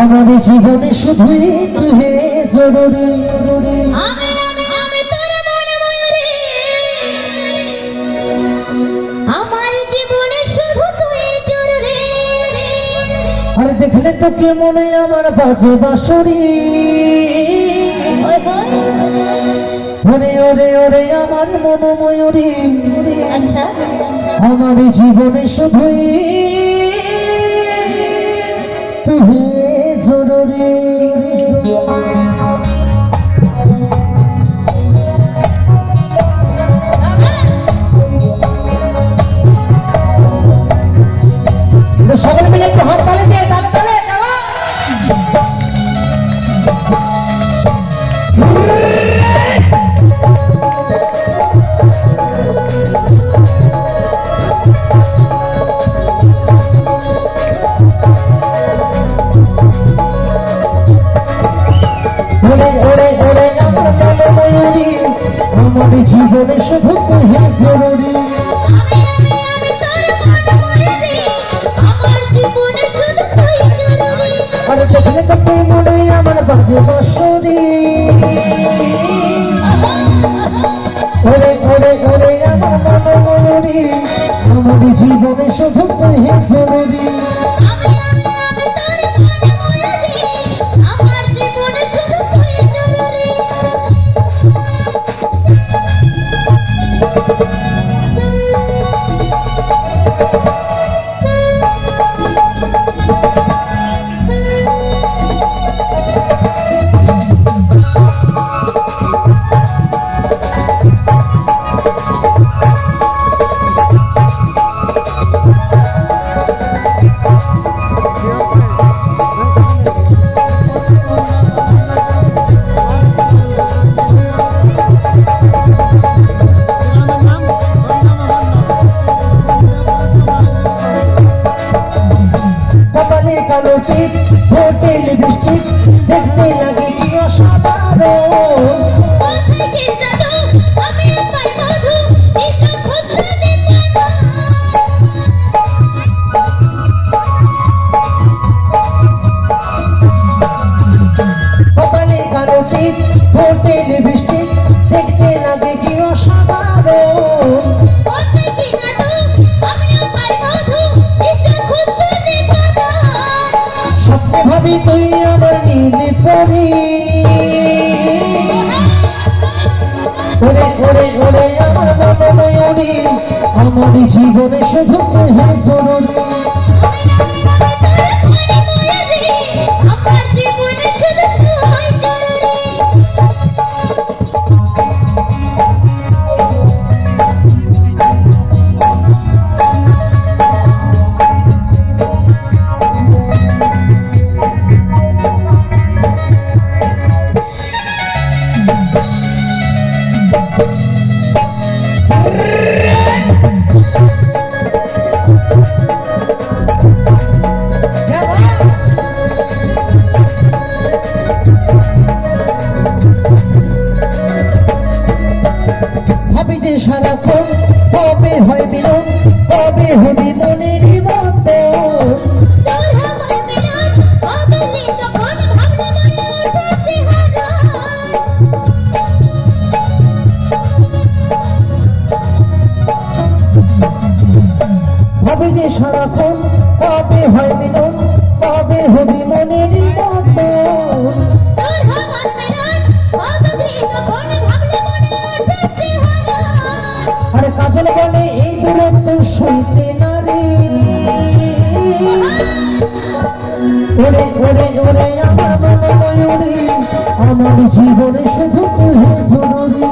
আমার জীবনে শুধুই তুই জরুরি। আমার জীবনে শুধু তুই জরুরি। আরে দেখলে তো কে মনে আমার বাজে বাঁশরি। ওরে ওরে ওরে আমার মনোময়ূরী। আচ্ছা আমার জীবনে শুধুই তুই জরুরি। সকলে মিলে একটু হাত তালে দিয়ে তালে তালে আমার জীবনে শুধু তুই জরুরি। আরে দেখলে তো তুই মনে আমার বাজে বাঁশরি। ওরে ওরে ওরে আমার মনোময়ূরী। আমার জীবনে শুধু তুই জরুরি। আমার জীবনে শুধু তুই জরুরি। কপালে কালো টিপ ঠোঁটে লিপস্টিক দেখতে লাগে কি অসাধারণ। কপালে কালো টিপ ঠোঁটে লিপস্টিক দেখতে লাগে কি অসাধারণ। স্বপ্নে ভাবি তুই আমার নীলে পরি। ওরে ওরে ওরে আমার মনোময়ূরী। আমার জীবনে শুধু তুই জরুরি। আমার জীবনে শুধু তুই জরুরি। ভাবি যে সারাক্ষণ কবে হয় মিলন, কবে হবি মনের মতো। ভাবি যে সারাক্ষণ কবে হয় মিলন, কবে হবি মনের মতো। আরে কাজল বলে এই দূরত্ব সইতে নারী। ওরে ওরে ওরে আমার মনোময়ূরী। আমার জীবনে শুধু তুই জরুরি।